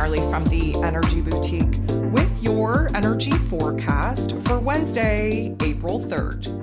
Marley from the Energy Boutique with your energy forecast for Wednesday, April 3rd.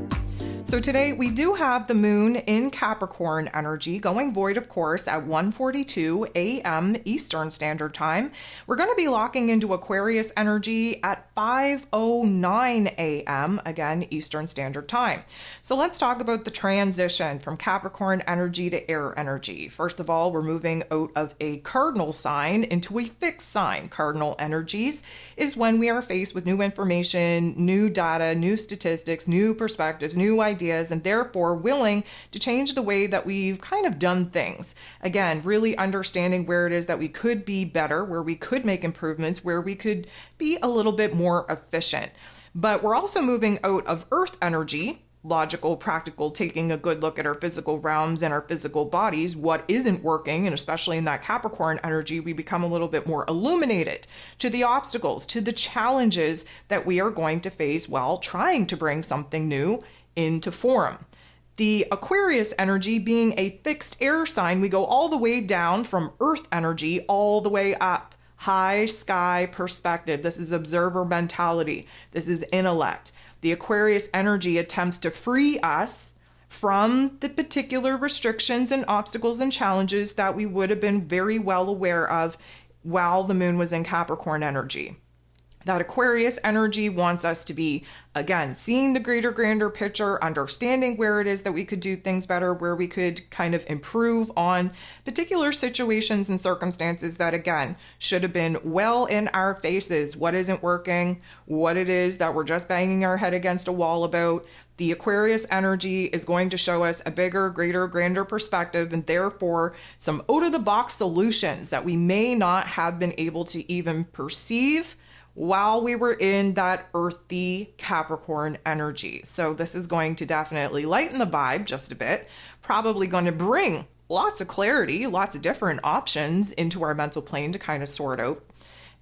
So today we do have the moon in Capricorn energy going void, of course, at 1:42 a.m. Eastern Standard Time. We're going to be locking into Aquarius energy at 5:09 a.m. again Eastern Standard Time. So let's talk about the transition from Capricorn energy to air energy. First of all, we're moving out of a cardinal sign into a fixed sign. Cardinal energies is when we are faced with new information, new data, new statistics, new perspectives, new ideas, and therefore willing to change the way that we've kind of done things. Again, really understanding where it is that we could be better, where we could make improvements, where we could be a little bit more efficient. But we're also moving out of earth energy, logical, practical, taking a good look at our physical realms and our physical bodies, what isn't working, and especially in that Capricorn energy, we become a little bit more illuminated to the obstacles, to the challenges that we are going to face while trying to bring something new into form. The Aquarius energy being a fixed air sign, we go all the way down from earth energy all the way up. High sky perspective. This is observer mentality. This is intellect. The Aquarius energy attempts to free us from the particular restrictions and obstacles and challenges that we would have been very well aware of while the moon was in Capricorn energy. That Aquarius energy wants us to be, again, seeing the greater, grander picture, understanding where it is that we could do things better, where we could kind of improve on particular situations and circumstances that, again, should have been well in our faces. What isn't working, what it is that we're just banging our head against a wall about. The Aquarius energy is going to show us a bigger, greater, grander perspective, and therefore some out-of-the-box solutions that we may not have been able to even perceive while we were in that earthy Capricorn energy. So this is going to definitely lighten the vibe just a bit, probably going to bring lots of clarity, lots of different options into our mental plane to kind of sort out,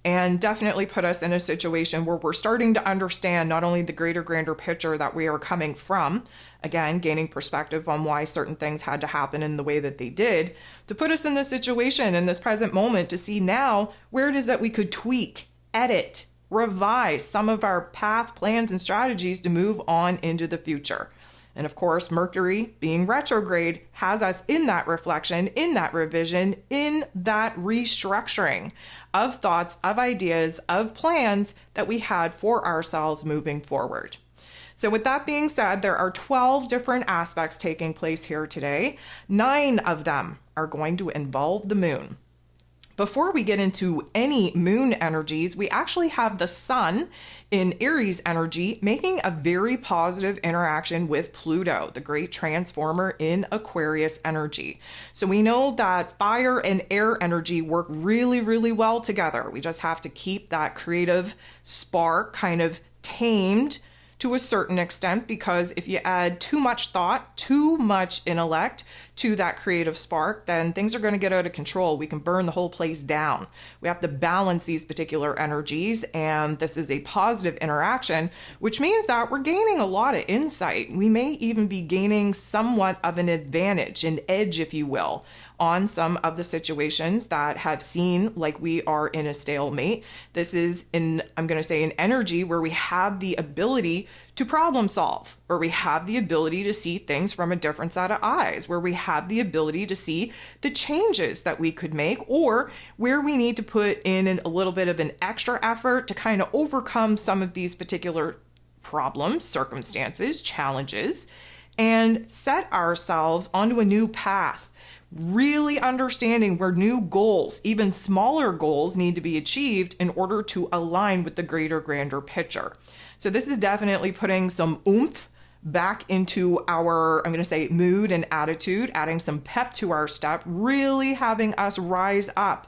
and definitely put us in a situation where we're starting to understand not only the greater, grander picture that we are coming from, again, gaining perspective on why certain things had to happen in the way that they did, to put us in this situation, in this present moment, to see now where it is that we could tweak, edit, revise some of our path, plans, and strategies to move on into the future. And of course, Mercury being retrograde has us in that reflection, in that revision, in that restructuring of thoughts, of ideas, of plans that we had for ourselves moving forward. So with that being said, there are 12 different aspects taking place here today. 9 of them are going to involve the moon. Before we get into any moon energies, we actually have the sun in Aries energy making a very positive interaction with Pluto, the great transformer in Aquarius energy. So we know that fire and air energy work really, really well together. We just have to keep that creative spark kind of tamed to a certain extent, because if you add too much thought, too much intellect to that creative spark, then things are going to get out of control. We can burn the whole place down. We have to balance these particular energies, and this is a positive interaction, which means that we're gaining a lot of insight. We may even be gaining somewhat of an advantage, an edge, if you will, on some of the situations that have seen like we are in a stalemate. This is I'm going to say an energy where we have the ability to problem solve, where we have the ability to see things from a different set of eyes, where we have the ability to see the changes that we could make, or where we need to put in a little bit of an extra effort to kind of overcome some of these particular problems, circumstances, challenges, and set ourselves onto a new path. Really understanding where new goals, even smaller goals, need to be achieved in order to align with the greater, grander picture. So this is definitely putting some oomph back into our, I'm going to say, mood and attitude, adding some pep to our step, really having us rise up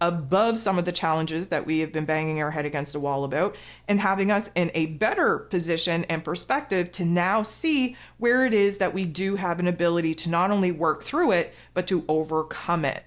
above some of the challenges that we have been banging our head against a wall about, and having us in a better position and perspective to now see where it is that we do have an ability to not only work through it, but to overcome it.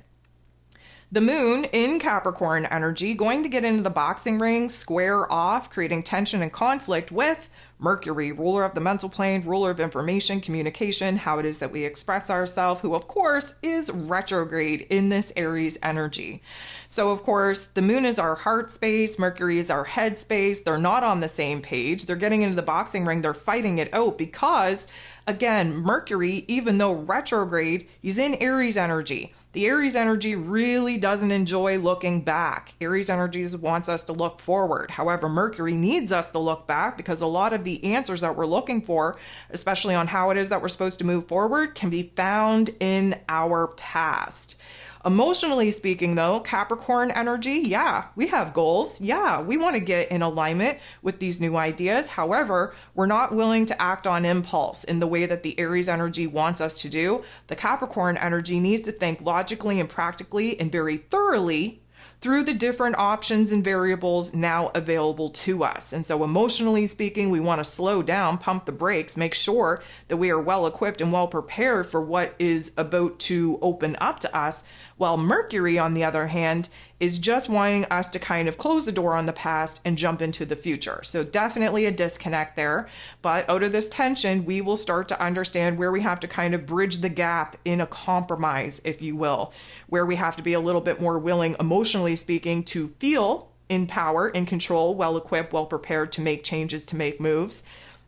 The moon in Capricorn energy going to get into the boxing ring, square off, creating tension and conflict with Mercury, ruler of the mental plane, ruler of information, communication, how it is that we express ourselves, who of course is retrograde in this Aries energy. So of course, the moon is our heart space, Mercury is our head space. They're not on the same page. They're getting into the boxing ring. They're fighting it out because, again, Mercury, even though retrograde, he's in Aries energy. The Aries energy really doesn't enjoy looking back. Aries energy wants us to look forward. However, Mercury needs us to look back because a lot of the answers that we're looking for, especially on how it is that we're supposed to move forward, can be found in our past. Emotionally speaking, though, Capricorn energy, yeah, we have goals. Yeah, we want to get in alignment with these new ideas. However, we're not willing to act on impulse in the way that the Aries energy wants us to do. The Capricorn energy needs to think logically and practically and very thoroughly through the different options and variables now available to us. And so emotionally speaking, we want to slow down, pump the brakes, make sure that we are well equipped and well prepared for what is about to open up to us. While Mercury, on the other hand, is just wanting us to kind of close the door on the past and jump into the future. So definitely a disconnect there. But out of this tension, we will start to understand where we have to kind of bridge the gap in a compromise, if you will, where we have to be a little bit more willing, emotionally speaking, to feel in power, in control, well equipped, well prepared to make changes, to make moves.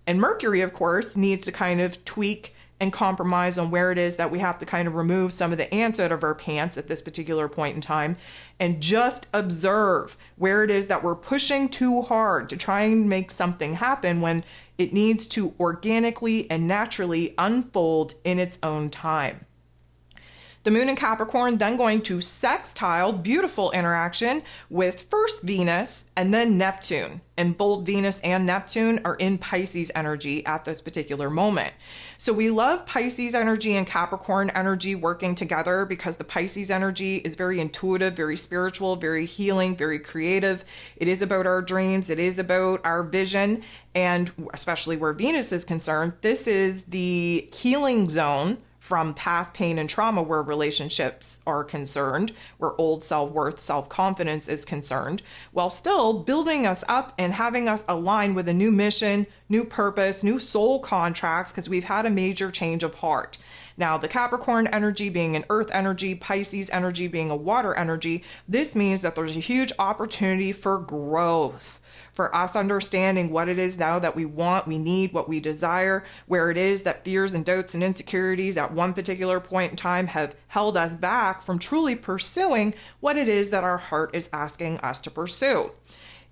And Mercury, of course, needs to kind of tweak and compromise on where it is that we have to kind of remove some of the ants out of our pants at this particular point in time and just observe where it is that we're pushing too hard to try and make something happen when it needs to organically and naturally unfold in its own time. The moon in Capricorn then going to sextile, beautiful interaction with first Venus and then Neptune. And both Venus and Neptune are in Pisces energy at this particular moment. So we love Pisces energy and Capricorn energy working together because the Pisces energy is very intuitive, very spiritual, very healing, very creative. It is about our dreams. It is about our vision. And especially where Venus is concerned, this is the healing zone from past pain and trauma where relationships are concerned, where old self-worth, self-confidence is concerned, while still building us up and having us align with a new mission, new purpose, new soul contracts, because we've had a major change of heart. Now, the Capricorn energy being an earth energy, Pisces energy being a water energy, this means that there's a huge opportunity for growth, for us understanding what it is now that we want, we need, what we desire, where it is that fears and doubts and insecurities at one particular point in time have held us back from truly pursuing what it is that our heart is asking us to pursue.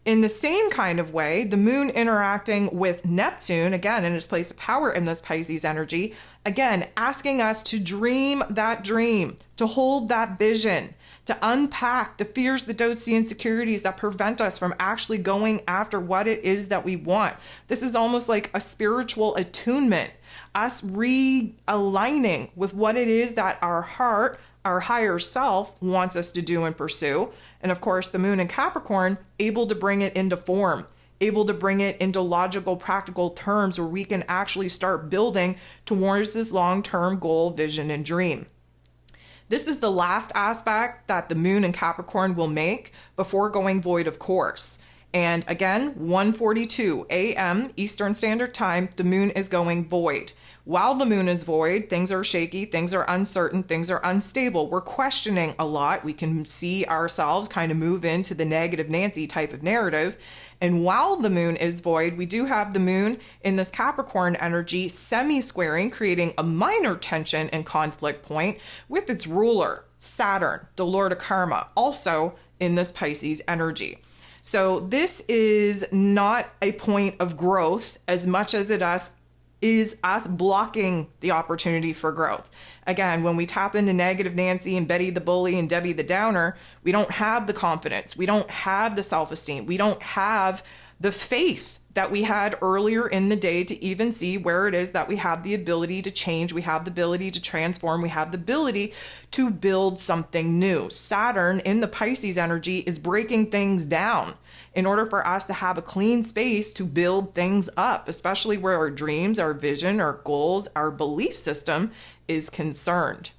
In the same kind of way, the moon interacting with Neptune, again, in its place of power in this Pisces energy, again, asking us to dream that dream, to hold that vision, to unpack the fears, the doubts, the insecurities that prevent us from actually going after what it is that we want. This is almost like a spiritual attunement, us realigning with what it is that our heart, our higher self wants us to do and pursue. And of course, the moon in Capricorn, able to bring it into form, able to bring it into logical, practical terms where we can actually start building towards this long-term goal, vision, and dream. This is the last aspect that the moon in Capricorn will make before going void, of course. And again, 1:42 a.m. Eastern Standard Time, the moon is going void. While the moon is void, things are shaky, things are uncertain, things are unstable. We're questioning a lot. We can see ourselves kind of move into the negative Nancy type of narrative. And while the moon is void, we do have the moon in this Capricorn energy semi-squaring, creating a minor tension and conflict point with its ruler, Saturn, the Lord of Karma, also in this Pisces energy. So this is not a point of growth as much as it is us blocking the opportunity for growth. Again, when we tap into negative Nancy and Betty the bully and Debbie the downer, we don't have the confidence. We don't have the self-esteem. We don't have the faith that we had earlier in the day to even see where it is that we have the ability to change. We have the ability to transform. We have the ability to build something new. Saturn in the Pisces energy is breaking things down in order for us to have a clean space to build things up, especially where our dreams, our vision, our goals, our belief system is concerned.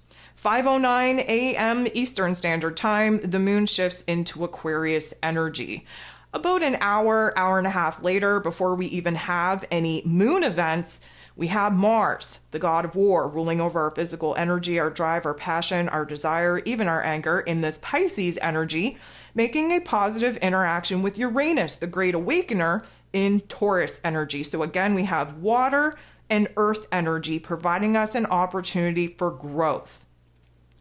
5:09 a.m. Eastern Standard Time, the moon shifts into Aquarius energy. About an hour and a half later, before we even have any moon events, we have Mars, the god of war, ruling over our physical energy, our drive, our passion, our desire, even our anger, in this Pisces energy, making a positive interaction with Uranus, the great awakener, in Taurus energy. So again, we have water and earth energy providing us an opportunity for growth.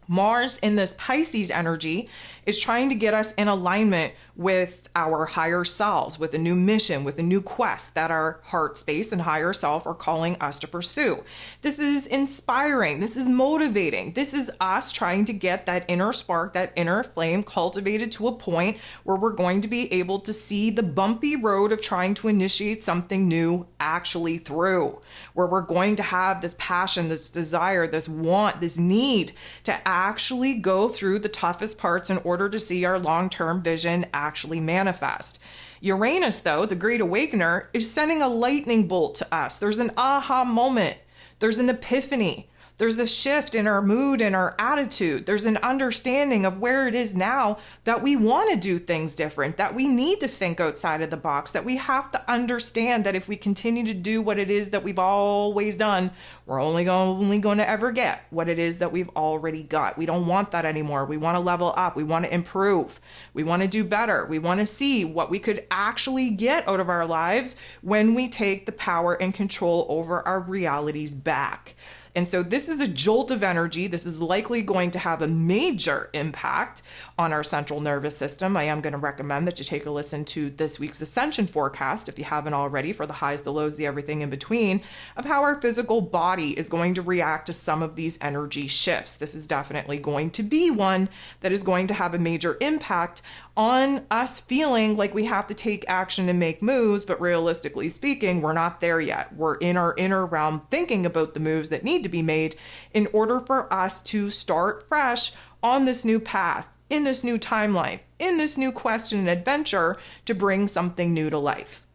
Mars in this Pisces energy is trying to get us in alignment with our higher selves, with a new mission, with a new quest that our heart space and higher self are calling us to pursue. This is inspiring. This is motivating. This is us trying to get that inner spark, that inner flame cultivated to a point where we're going to be able to see the bumpy road of trying to initiate something new actually through, where we're going to have this passion, this desire, this want, this need to actually go through the toughest parts in order to see our long-term vision actually manifest. Uranus, though, the great awakener, is sending a lightning bolt to us. There's an aha moment. There's an epiphany. There's a shift in our mood and our attitude. There's an understanding of where it is now that we want to do things different, that we need to think outside of the box, that we have to understand that if we continue to do what it is that we've always done, we're only going to ever get what it is that we've already got. We don't want that anymore. We want to level up. We want to improve. We want to do better. We want to see what we could actually get out of our lives when we take the power and control over our realities back. And so this is a jolt of energy. This is likely going to have a major impact on our central nervous system. I am going to recommend that you take a listen to this week's ascension forecast, if you haven't already, for the highs, the lows, the everything in between, of how our physical body is going to react to some of these energy shifts. This is definitely going to be one that is going to have a major impact on us feeling like we have to take action and make moves, but realistically speaking, we're not there yet. We're in our inner realm thinking about the moves that need to be made in order for us to start fresh on this new path, in this new timeline, in this new quest and adventure to bring something new to life.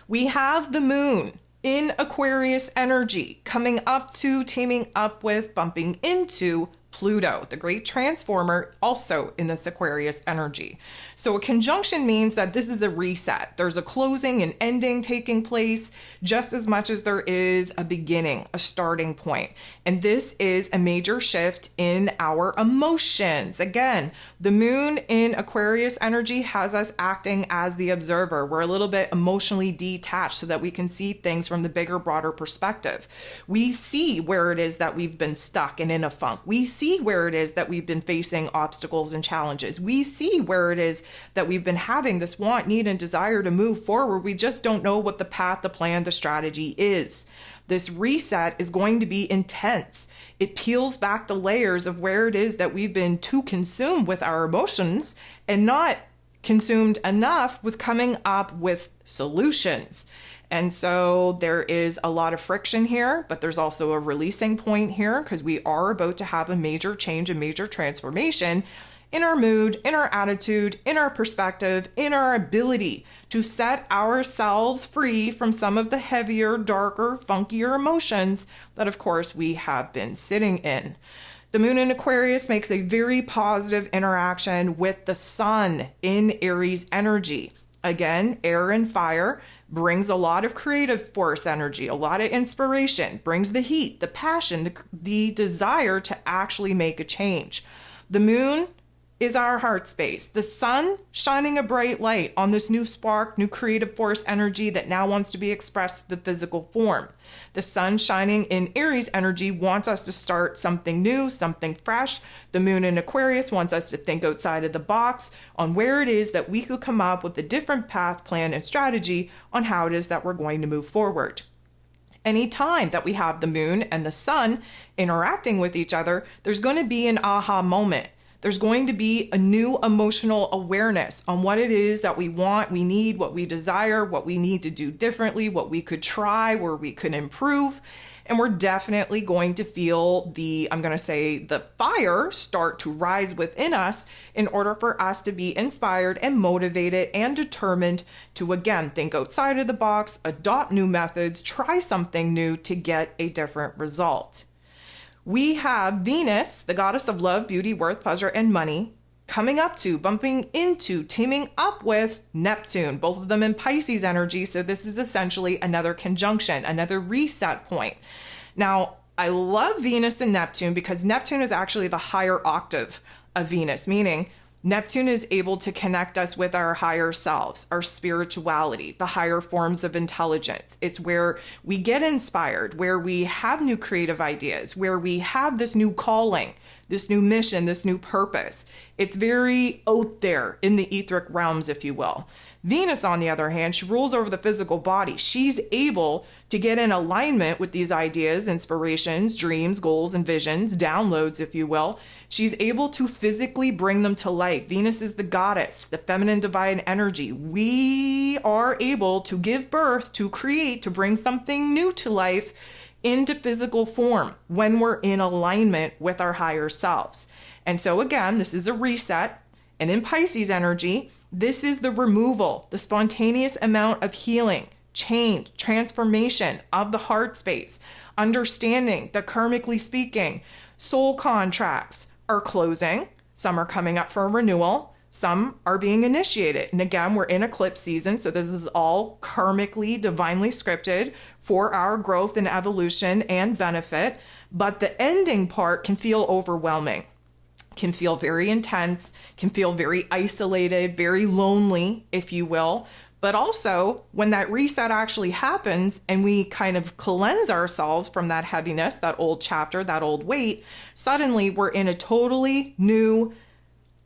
We have the moon in Aquarius energy coming up to, teaming up with, bumping into Pluto, the great transformer, also in this Aquarius energy. So a conjunction means that this is a reset. There's a closing and ending taking place just as much as there is a beginning, a starting point. And this is a major shift in our emotions. Again, the moon in Aquarius energy has us acting as the observer. We're a little bit emotionally detached so that we can see things from the bigger, broader perspective. We see where it is that we've been stuck and in a funk. We see where it is that we've been facing obstacles and challenges. We see where it is that we've been having this want, need, and desire to move forward. We just don't know what the path, the plan, the strategy is. This reset is going to be intense. It peels back the layers of where it is that we've been too consumed with our emotions and not consumed enough with coming up with solutions. And so there is a lot of friction here, but there's also a releasing point here because we are about to have a major change, a major transformation in our mood, in our attitude, in our perspective, in our ability to set ourselves free from some of the heavier, darker, funkier emotions that, of course, we have been sitting in. The moon in Aquarius makes a very positive interaction with the sun in Aries energy. Again, air and fire brings a lot of creative force energy, a lot of inspiration, brings the heat, the passion, the desire to actually make a change. The moon is our heart space. The sun shining a bright light on this new spark, new creative force energy that now wants to be expressed in the physical form. The sun shining in Aries energy wants us to start something new, something fresh. The moon in Aquarius wants us to think outside of the box on where it is that we could come up with a different path, plan, and strategy on how it is that we're going to move forward. Any time that we have the moon and the sun interacting with each other, there's going to be an aha moment. There's going to be a new emotional awareness on what it is that we want, we need, what we desire, what we need to do differently, what we could try, where we could improve. And we're definitely going to feel the fire start to rise within us in order for us to be inspired and motivated and determined to, again, think outside of the box, adopt new methods, try something new to get a different result. we have Venus, the goddess of love, beauty, worth, pleasure, and money, coming up to, bumping into, teaming up with Neptune, both of them in Pisces energy. So this is essentially another conjunction, another reset point. Now, I love Venus and Neptune because Neptune is actually the higher octave of Venus, meaning Neptune is able to connect us with our higher selves, our spirituality, the higher forms of intelligence. It's where we get inspired, where we have new creative ideas, where we have this new calling, this new mission, this new purpose. It's very out there in the etheric realms, if you will. Venus, on the other hand, she rules over the physical body. She's able to get in alignment with these ideas, inspirations, dreams, goals, and visions, downloads, if you will. She's able to physically bring them to light. Venus is the goddess, the feminine divine energy. We are able to give birth, to create, to bring something new to life into physical form when we're in alignment with our higher selves. And so again, this is a reset. And in Pisces energy, this is the removal, the spontaneous amount of healing, change, transformation of the heart space, understanding that karmically speaking, soul contracts are closing. Some are coming up for a renewal. Some are being initiated. And again, we're in eclipse season, so this is all karmically, divinely scripted for our growth and evolution and benefit. But the ending part can feel overwhelming, can feel very intense, can feel very isolated, very lonely, if you will. But also, when that reset actually happens and we kind of cleanse ourselves from that heaviness, that old chapter, that old weight, suddenly we're in a totally new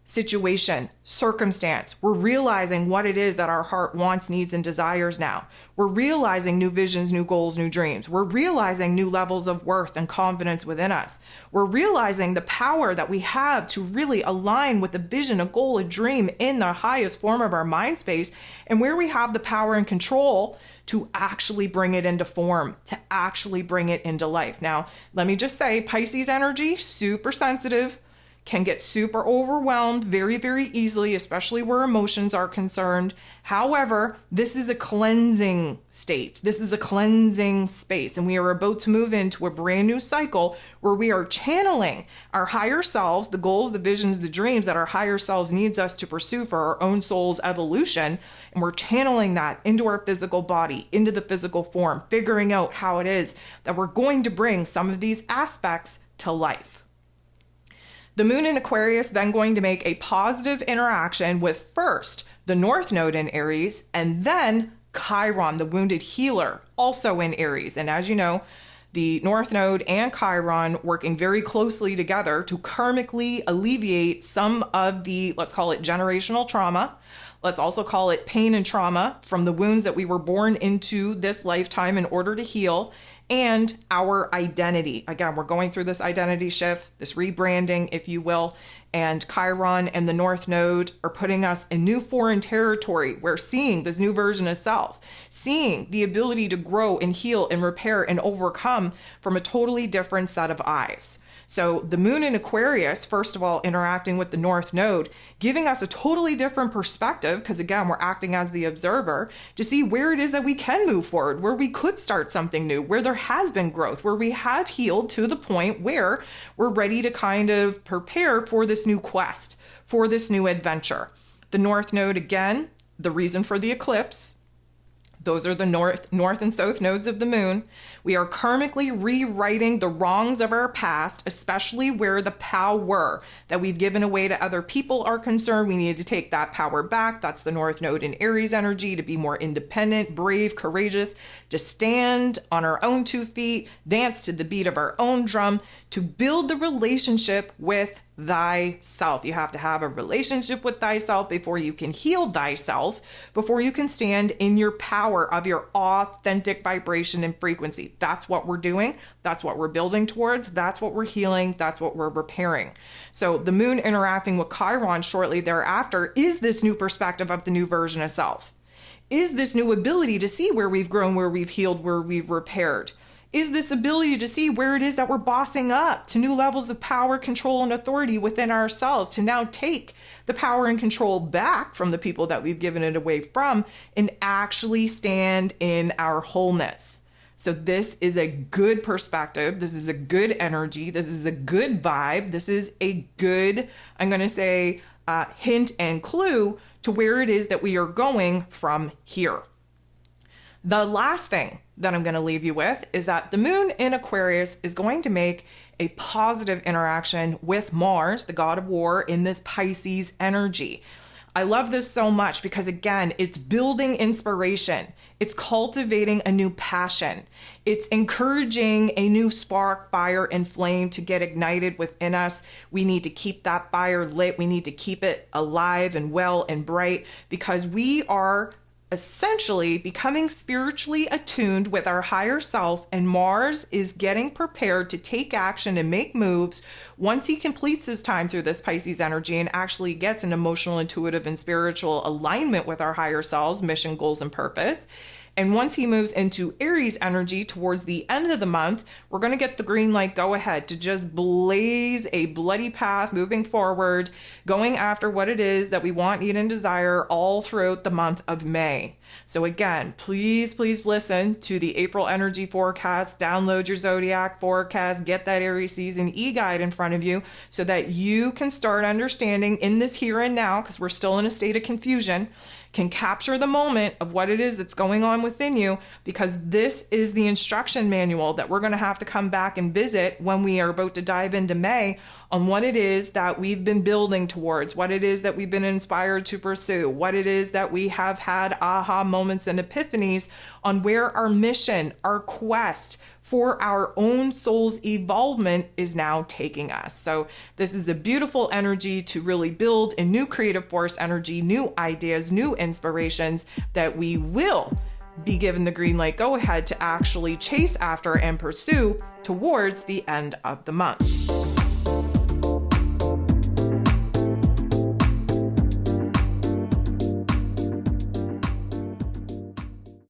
situation, circumstance. We're realizing what it is that our heart wants, needs, and desires now. We're realizing new visions, new goals, new dreams. We're realizing new levels of worth and confidence within us. We're realizing the power that we have to really align with a vision, a goal, a dream in the highest form of our mind space, and where we have the power and control to actually bring it into form, to actually bring it into life. Now, let me just say, Pisces energy, super sensitive, can get super overwhelmed very, very easily, especially where emotions are concerned. However, this is a cleansing state. This is a cleansing space, and we are about to move into a brand new cycle where we are channeling our higher selves, the goals, the visions, the dreams that our higher selves needs us to pursue for our own soul's evolution. And we're channeling that into our physical body, into the physical form, figuring out how it is that we're going to bring some of these aspects to life. The moon in Aquarius then going to make a positive interaction with first the North Node in Aries and then Chiron, the wounded healer, also in Aries. And as you know, the North Node and Chiron working very closely together to karmically alleviate some of the, let's call it generational trauma. Let's also call it pain and trauma from the wounds that we were born into this lifetime in order to heal. And our identity. Again, we're going through this identity shift, this rebranding, if you will. And Chiron and the North Node are putting us in new foreign territory. We're seeing this new version of self, seeing the ability to grow and heal and repair and overcome from a totally different set of eyes. So the moon in Aquarius, first of all, interacting with the North Node, giving us a totally different perspective, because again, we're acting as the observer, to see where it is that we can move forward, where we could start something new, where there has been growth, where we have healed to the point where we're ready to kind of prepare for this new quest, for this new adventure. The North Node, again, the reason for the eclipse. Those are the north and south nodes of the moon. We are karmically rewriting the wrongs of our past, especially where the power that we've given away to other people are concerned. We need to take that power back. That's the North Node in Aries energy, to be more independent, brave, courageous, to stand on our own 2 feet, dance to the beat of our own drum, to build the relationship with thyself. You have to have a relationship with thyself before you can heal thyself, before you can stand in your power of your authentic vibration and frequency. That's what we're doing. That's what we're building towards. That's what we're healing. That's what we're repairing. So the moon interacting with Chiron shortly thereafter is this new perspective of the new version of self. Is this new ability to see where we've grown, where we've healed, where we've repaired. Is this ability to see where it is that we're bossing up to new levels of power, control, and authority within ourselves, to now take the power and control back from the people that we've given it away from and actually stand in our wholeness. So this is a good perspective. This is a good energy. This is a good vibe. This is a good, I'm going to say, hint and clue to where it is that we are going from here. The last thing that I'm going to leave you with is that the moon in Aquarius is going to make a positive interaction with Mars, the god of war, in this Pisces energy. I love this so much because, again, it's building inspiration. It's cultivating a new passion. It's encouraging a new spark, fire, and flame to get ignited within us. We need to keep that fire lit. We need to keep it alive and well and bright because we are essentially becoming spiritually attuned with our higher self, and Mars is getting prepared to take action and make moves once he completes his time through this Pisces energy and actually gets an emotional, intuitive, and spiritual alignment with our higher selves, mission, goals, and purpose. And once he moves into Aries energy towards the end of the month, we're going to get the green light go ahead to just blaze a bloody path moving forward, going after what it is that we want, need, and desire all throughout the month of May. So again, please listen to the April energy forecast, download your zodiac forecast, get that Aries season e-guide in front of you so that you can start understanding in this here and now, because we're still in a state of confusion, can capture the moment of what it is that's going on within you, because this is the instruction manual that we're going to have to come back and visit when we are about to dive into May on what it is that we've been building towards, what it is that we've been inspired to pursue, what it is that we have had aha moments and epiphanies on where our mission, our quest for our own soul's evolvement is now taking us. So this is a beautiful energy to really build a new creative force energy, new ideas, new inspirations that we will be given the green light go ahead to actually chase after and pursue towards the end of the month.